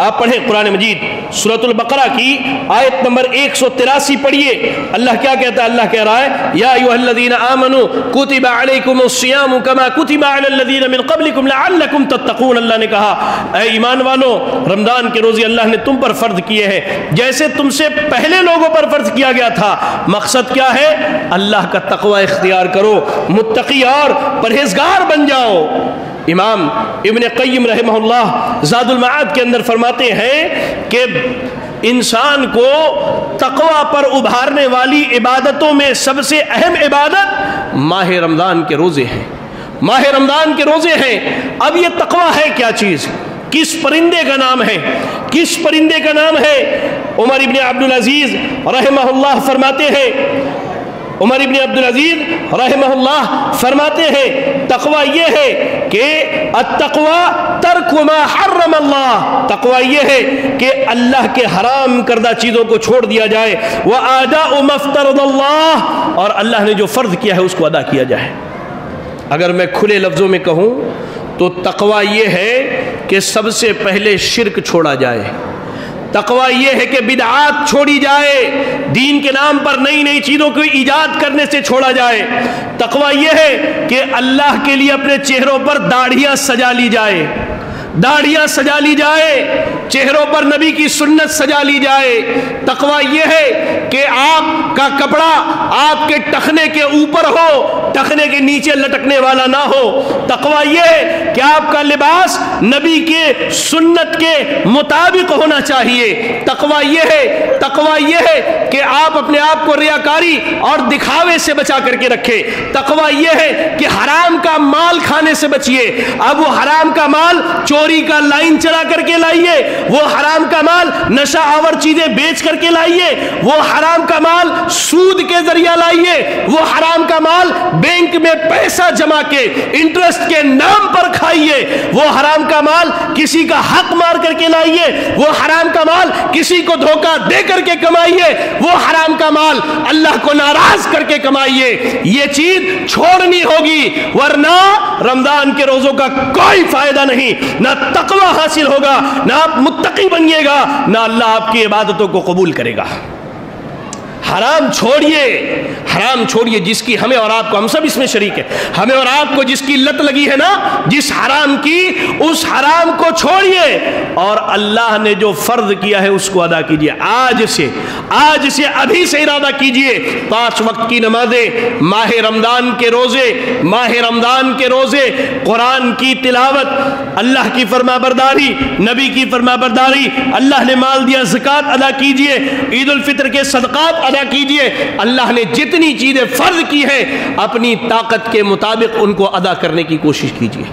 آپ پڑھیں قرآن مجید سورۃ البقرہ کی آیت نمبر 183 پڑھیے. اللہ کیا کہتا ہے؟ اللہ کہہ رہا ہے یا ایھا الذین آمنوا کتب علیکم الصیام کما کتب علی الذین من قبلکم لعلکم تتقون. اللہ نے کہا اے ایمان والو، رمضان کے روزے اللہ نے تم پر فرض کیے ہیں جیسے تم سے پہلے لوگوں پر فرض کیا گیا تھا. مقصد کیا ہے؟ اللہ کا تقوی اختیار کرو، متقی اور پرہیزگار بن جاؤ. امام ابن قیم رحمہ اللہ زاد المعاد کے اندر فرماتے ہیں کہ انسان کو تقوی پر ابھارنے والی عبادتوں میں سب سے اہم عبادت ماہ رمضان کے روزے ہیں. ماہ رمضان کے روزے ہیں. اب یہ تقوی ہے کیا چیز؟ کس پرندے کا نام ہے؟ کس پرندے کا نام ہے؟ عمر ابن عبدالعزیز رحمہ اللہ فرماتے ہیں، عمر ابن عبدالعزیز رحمہ اللہ فرماتے ہیں تقوی یہ ہے کہ التقوی ترک ما حرم اللہ. تقوی یہ ہے کہ اللہ کے حرام کردہ چیزوں کو چھوڑ دیا جائے. وَآدَاءُ مَا افْتَرَضَ اللَّهُ، اور اللہ نے جو فرض کیا ہے اس کو ادا کیا جائے. اگر میں کھلے لفظوں میں کہوں تو تقوی یہ ہے کہ سب سے پہلے شرک چھوڑا جائے. تقوی یہ ہے کہ بدعات چھوڑی جائے، دین کے نام پر نئی نئی چیزوں کو ایجاد کرنے سے چھوڑا جائے. تقوی یہ ہے کہ اللہ کے لیے اپنے چہروں پر داڑھیاں سجا لی جائے، داڑھیاں سجا لی جائے، چہروں پر نبی کی سنت سجا لی جائے. تقوی یہ ہے کہ آپ کا کپڑا آپ کے ٹخنے کے اوپر ہو، ٹخنے کے نیچے لٹکنے والا نہ ہو. تقوی یہ ہے کہ آپ کا لباس نبی کے سنت کے مطابق ہونا چاہیے. تقوی یہ ہے کہ آپ اپنے آپ کو ریاکاری اور دکھاوے سے بچا کر کے رکھے. تقوی یہ ہے کہ حرام کا مال کھانے سے بچیے. اب وہ حرام کا مال چوری کا لائن چلا کر کے لائیے، وہ حرام کا مال نشہ آور چیزیں بیچ کر کے لائیے، وہ حرام کا مال سود کے ذریعہ لائیے، وہ حرام کا مال بینک میں پیسہ جمع کے انٹرسٹ کے نام پر کھائیے، وہ حرام کا مال کسی کا حق مار کر کے لائیے، وہ حرام کا مال کسی کو دھوکہ دے کر کے کمائیے، وہ حرام کا مال اللہ کو ناراض کر کے کمائیے. یہ چیز چھوڑنی ہوگی ورنہ رمضان کے روزوں کا کوئی فائدہ نہیں. نہ تقوی حاصل ہوگا، نہ آپ متقی بنیے گا، نہ اللہ آپ کی عبادتوں کو قبول کرے گا. حرام چھوڑیے جس کی ہمیں اور آپ کو، ہم سب اس میں شریک ہیں، ہمیں اور آپ کو جس کی لت لگی ہے نا جس حرام کی، اس حرام کو چھوڑیے اور اللہ نے جو فرض کیا ہے اس کو ادا کیجیے. آج سے ابھی سے ارادہ کیجیے 5 وقت کی نمازیں، ماہ رمضان کے روزے، قرآن کی تلاوت، اللہ کی فرما برداری، نبی کی فرما برداری، اللہ نے مال دیا زکوٰۃ ادا کیجیے، عید الفطر کے صدقات ادا کیجیے. اللہ نے جتنی چیزیں فرض کی ہیں اپنی طاقت کے مطابق ان کو ادا کرنے کی کوشش کیجیے.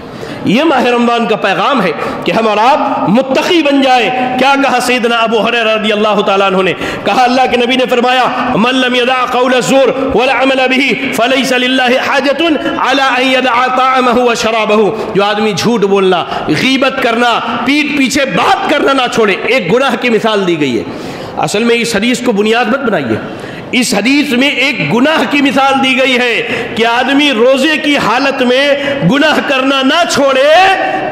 یہ ماہ رمضان کا پیغام ہے کہ ہم اور آپ متقی بن جائے. کیا کہا سیدنا ابو ہریرہ رضی اللہ تعالیٰ عنہ نے؟ کہا اللہ کے نبی نے فرمایا من لم يدع قول الزور والعمل به فليس لله حاجة على ان يدع طعامه وشرابه. جو آدمی جھوٹ بولنا، غیبت کرنا، پیٹھ پیچھے بات کرنا نہ چھوڑے. ایک گناہ کی مثال دی گئی ہے. اصل میں اس حدیث کو بنیاد مت بنائیے، اس حدیث میں ایک گناہ کی مثال دی گئی ہے کہ آدمی روزے کی حالت میں گناہ کرنا نہ چھوڑے،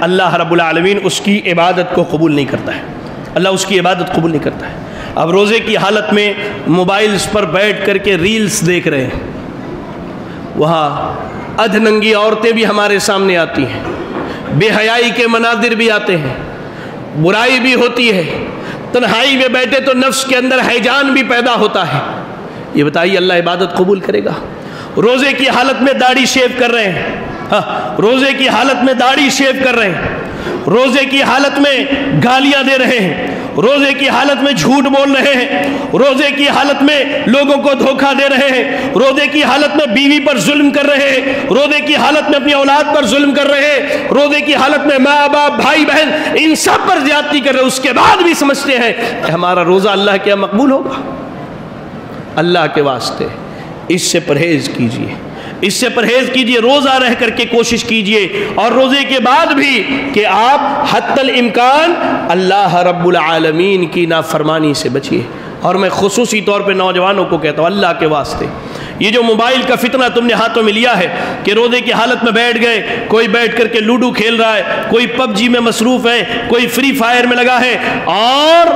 اللہ رب العالمین اس کی عبادت کو قبول نہیں کرتا ہے. اللہ اس کی عبادت قبول نہیں کرتا ہے. اب روزے کی حالت میں موبائلز پر بیٹھ کر کے ریلز دیکھ رہے ہیں، وہاں ادھننگی عورتیں بھی ہمارے سامنے آتی ہیں، بے حیائی کے مناظر بھی آتے ہیں، برائی بھی ہوتی ہے، تنہائی میں بیٹھے تو نفس کے اندر ہیجان بھی پیدا ہوتا ہے. یہ بتائیے اللہ عبادت قبول کرے گا؟ روزے کی حالت میں داڑھی شیو کر رہے ہیں، روزے کی حالت میں داڑھی شیو کر رہے ہیں، روزے کی حالت میں گالیاں دے رہے ہیں، روزے کی حالت میں جھوٹ بول رہے ہیں، روزے کی حالت میں لوگوں کو دھوکہ دے رہے ہیں، روزے کی حالت میں بیوی پر ظلم کر رہے ہیں، روزے کی حالت میں اپنی اولاد پر ظلم کر رہے ہیں، روزے کی حالت میں ماں باپ بھائی بہن ان سب پر زیادتی کر رہے ہیں. اس کے بعد بھی سمجھتے ہیں کہ ہمارا روزہ اللہ کے مقبول ہوگا. اللہ کے واسطے اس سے پرہیز کیجیے، اس سے پرہیز کیجیے. روزہ رہ کر کے کوشش کیجیے اور روزے کے بعد بھی کہ آپ حتی الامکان اللہ رب العالمین کی نافرمانی سے بچیے. اور میں خصوصی طور پہ نوجوانوں کو کہتا ہوں، اللہ کے واسطے یہ جو موبائل کا فتنہ تم نے ہاتھوں میں لیا ہے کہ روزے کی حالت میں بیٹھ گئے، کوئی بیٹھ کر کے لوڈو کھیل رہا ہے، کوئی پب جی میں مصروف ہے، کوئی فری فائر میں لگا ہے، اور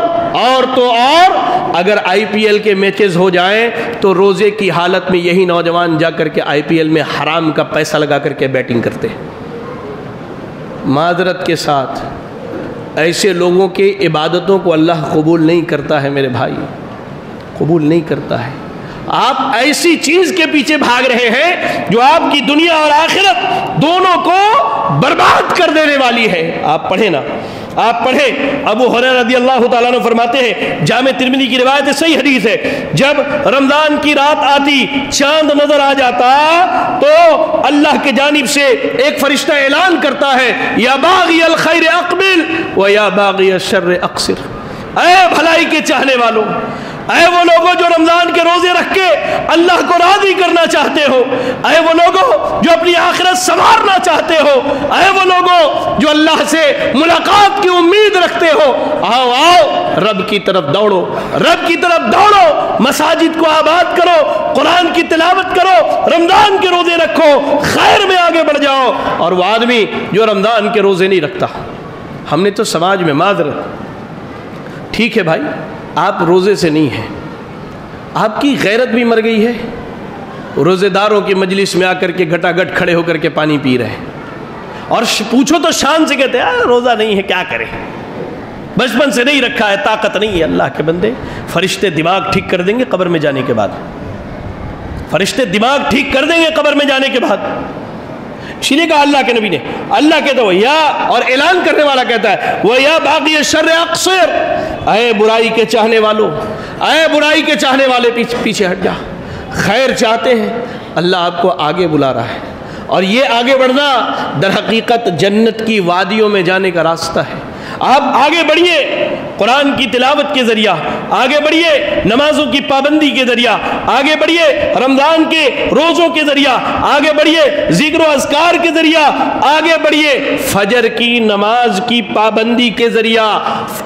اگر آئی پی ایل کے میچز ہو جائیں تو روزے کی حالت میں یہی نوجوان جا کر کے آئی پی ایل میں حرام کا پیسہ لگا کر کے بیٹنگ کرتے ہیں۔ معذرت کے ساتھ ایسے لوگوں کے عبادتوں کو اللہ قبول نہیں کرتا ہے میرے بھائی، قبول نہیں کرتا ہے۔ آپ ایسی چیز کے پیچھے بھاگ رہے ہیں جو آپ کی دنیا اور آخرت دونوں کو برباد کر دینے والی ہے۔ آپ پڑھیں نا، آپ پڑھیں، ابو ہریرہ رضی اللہ تعالیٰ عنہ فرماتے ہیں، جامع ترمذی کی روایت ہے، صحیح حدیث ہے، جب رمضان کی رات آتی، چاند نظر آ جاتا تو اللہ کی جانب سے ایک فرشتہ اعلان کرتا ہے، یا باغی الخیر اقبل و یا باغی الشر اقصر۔ اے بھلائی کے چاہنے والوں، اے وہ لوگوں جو رمضان کے روزے رکھ کے اللہ کو راضی کرنا چاہتے ہو، اے وہ لوگوں جو اپنی آخرت سنوارنا چاہتے ہو، اے وہ لوگوں جو اللہ سے ملاقات کی امید رکھتے ہو، آؤ رب کی طرف دوڑو، رب کی طرف دوڑو، مساجد کو آباد کرو، قرآن کی تلاوت کرو، رمضان کے روزے رکھو، خیر میں آگے بڑھ جاؤ۔ اور وہ آدمی جو رمضان کے روزے نہیں رکھتا، ہم نے تو سماج میں معذرت، ٹھیک ہے بھائی آپ روزے سے نہیں ہیں، آپ کی غیرت بھی مر گئی ہے، روزے داروں کی مجلس میں آ کر کے گھٹا گھٹ کھڑے ہو کر کے پانی پی رہے ہیں، اور پوچھو تو شان سے کہتے ہیں روزہ نہیں ہے، کیا کریں، بچپن سے نہیں رکھا ہے، طاقت نہیں ہے۔ اللہ کے بندے، فرشتے دماغ ٹھیک کر دیں گے قبر میں جانے کے بعد، فرشتے دماغ ٹھیک کر دیں گے قبر میں جانے کے بعد۔ اسی لیے کہا اللہ کے نبی نے، اللہ کہتا ہے یا، اور اعلان کرنے والا کہتا ہے وہ یا باغی الشر اقصر، اے برائی کے چاہنے والوں، اے برائی کے چاہنے والے پیچھے ہٹ جا، خیر چاہتے ہیں اللہ آپ کو آگے بلا رہا ہے، اور یہ آگے بڑھنا در حقیقت جنت کی وادیوں میں جانے کا راستہ ہے۔ آپ آگے بڑھیے قرآن کی تلاوت کے ذریعہ، آگے بڑھیے نمازوں کی پابندی کے ذریعہ، آگے بڑھیے رمضان کے روزوں کے ذریعہ، آگے بڑھیے ذکر و اذکار کے ذریعہ، آگے بڑھیے فجر کی نماز کی پابندی کے ذریعہ،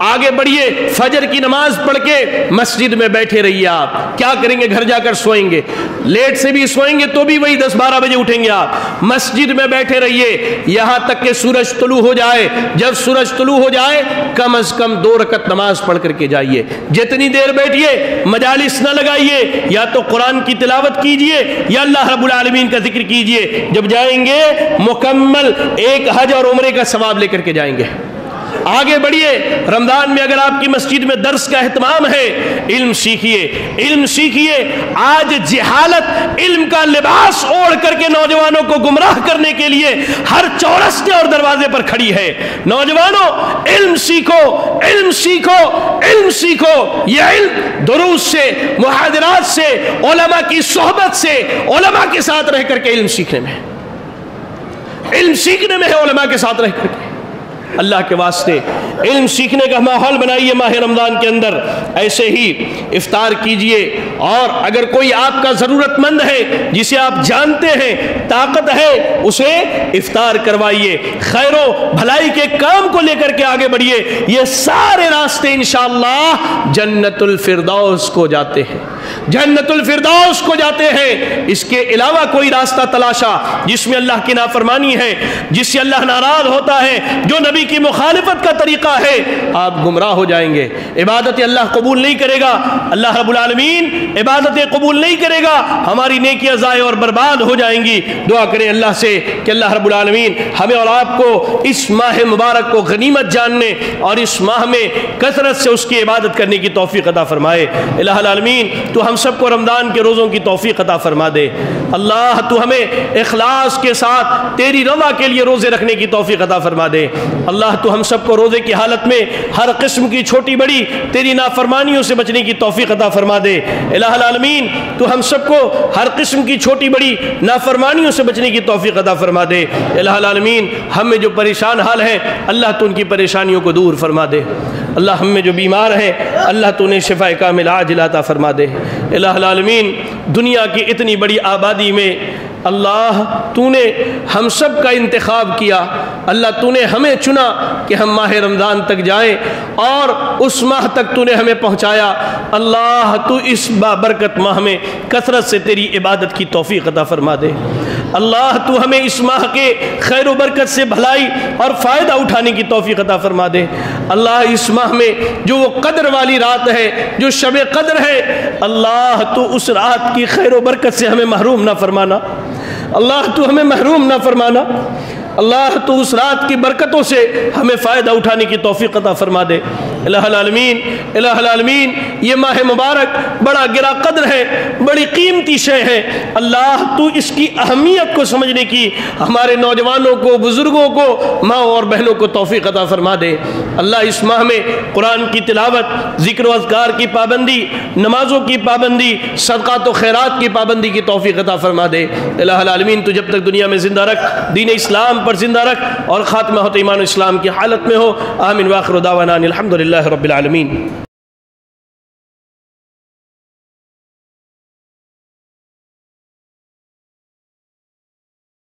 آگے بڑھیے فجر کی نماز پڑھ کے مسجد میں بیٹھے رہیے۔ آپ کیا کریں گے؟ گھر جا کر سوئیں گے، لیٹ سے بھی سوئیں گے تو بھی وہی 10-12 بجے اٹھیں گے۔ آپ مسجد میں بیٹھے رہیے یہاں تک کہ سورج طلوع ہو جائے۔ جب سورج طلوع ہو جائے کم از کم 2 رکعت نماز پڑھ کر کے جائیے۔ جتنی دیر بیٹھیے مجالس نہ لگائیے، یا تو قرآن کی تلاوت کیجئے یا اللہ رب العالمین کا ذکر کیجئے۔ جب جائیں گے مکمل ایک حج اور عمرے کا ثواب لے کر کے جائیں گے۔ آگے بڑھیے، رمضان میں اگر آپ کی مسجد میں درس کا اہتمام ہے، علم سیکھیے، علم سیکھیے۔ آج جہالت علم کا لباس اوڑھ کر کے نوجوانوں کو گمراہ کرنے کے لیے ہر چورستے اور دروازے پر کھڑی ہے۔ نوجوانوں علم سیکھو، علم سیکھو، علم سیکھو۔ یہ علم دروس سے، محاضرات سے، علماء کی صحبت سے، علماء کے ساتھ رہ کر کے علم سیکھنے میں، علم سیکھنے میں ہے، علماء کے ساتھ رہ کر کے۔ اللہ کے واسطے علم سیکھنے کا ماحول بنائیے ماہ رمضان کے اندر۔ ایسے ہی افطار کیجئے، اور اگر کوئی آپ کا ضرورت مند ہے جسے آپ جانتے ہیں طاقت ہے، اسے افطار کروائیے۔ خیر و بھلائی کے کام کو لے کر کے آگے بڑھیے۔ یہ سارے راستے انشاءاللہ جنت الفردوس کو جاتے ہیں، جنت الفردوس کو جاتے ہیں۔ اس کے علاوہ کوئی راستہ تلاشا جس میں اللہ کی نافرمانی ہے، جس سے اللہ ناراض ہوتا ہے، جو نبی کی مخالفت کا طریقہ ہے، آپ گمراہ ہو جائیں گے۔ عبادت اللہ قبول نہیں کرے گا، اللہ رب العالمین عبادتیں قبول نہیں کرے گا، ہماری نیکیاں ضائع اور برباد ہو جائیں گی۔ دعا کریں اللہ سے کہ اللہ رب العالمین ہمیں اور آپ کو اس ماہ مبارک کو غنیمت جاننے اور اس ماہ میں کثرت سے اس کی عبادت کرنے کی توفیق عطا فرمائے۔ الہ العالمین تو ہم سب کو رمضان کے روزوں کی توفیق عطا فرما دے۔ اللہ تو ہمیں اخلاص کے ساتھ تیری رضا کے لیے روزے رکھنے کی توفیق عطا فرما دے۔ اللہ تو ہم سب کو روزے کی حالت میں ہر قسم کی چھوٹی بڑی تیری نافرمانیوں سے بچنے کی توفیق عطا فرما دے۔ الہ العالمین تو ہم سب کو ہر قسم کی چھوٹی بڑی نافرمانیوں سے بچنے کی توفیق عطا فرما دے۔ الہ العالمین ہم میں جو پریشان حال ہیں اللہ تو ان کی پریشانیوں کو دور فرما دے۔ اللہ ہم میں جو بیمار ہیں اللہ تو انہیں شفاء کامل عاجل عطا فرما دے۔ الہ العالمین دنیا کی اتنی بڑی آبادی میں اللہ تو نے ہم سب کا انتخاب کیا، اللہ تو نے ہمیں چنا کہ ہم ماہ رمضان تک جائیں اور اس ماہ تک تو نے ہمیں پہنچایا۔ اللہ تو اس بابرکت ماہ میں کثرت سے تیری عبادت کی توفیق عطا فرما دے۔ اللہ تو ہمیں اس ماہ کے خیر و برکت سے بھلائی اور فائدہ اٹھانے کی توفیق عطا فرما دے۔ اللہ اس ماہ میں جو وہ قدر والی رات ہے، جو شب قدر ہے، اللہ تو اس رات کی خیر و برکت سے ہمیں محروم نہ فرمانا، اللہ تو ہمیں محروم نہ فرمانا، اللہ تو اس رات کی برکتوں سے ہمیں فائدہ اٹھانے کی توفیق عطا فرما دے۔ الہ العالمین، الہ العالمین، یہ ماہ مبارک بڑا گرا قدر ہے، بڑی قیمتی شے ہے۔ اللہ تو اس کی اہمیت کو سمجھنے کی ہمارے نوجوانوں کو، بزرگوں کو، ماں اور بہنوں کو توفیق عطا فرما دے۔ اللہ اس ماہ میں قرآن کی تلاوت، ذکر و اذکار کی پابندی، نمازوں کی پابندی، صدقات و خیرات کی پابندی کی توفیق عطا فرما دے۔ الہ العالمین تو جب تک دنیا میں زندہ رکھ، دین اسلام پر زندہ رکھ اور خاتمہ ہو تو ایمان و اسلام کی حالت میں ہو۔ آمین۔ وآخر دعوانا الحمدللہ رب العالمین۔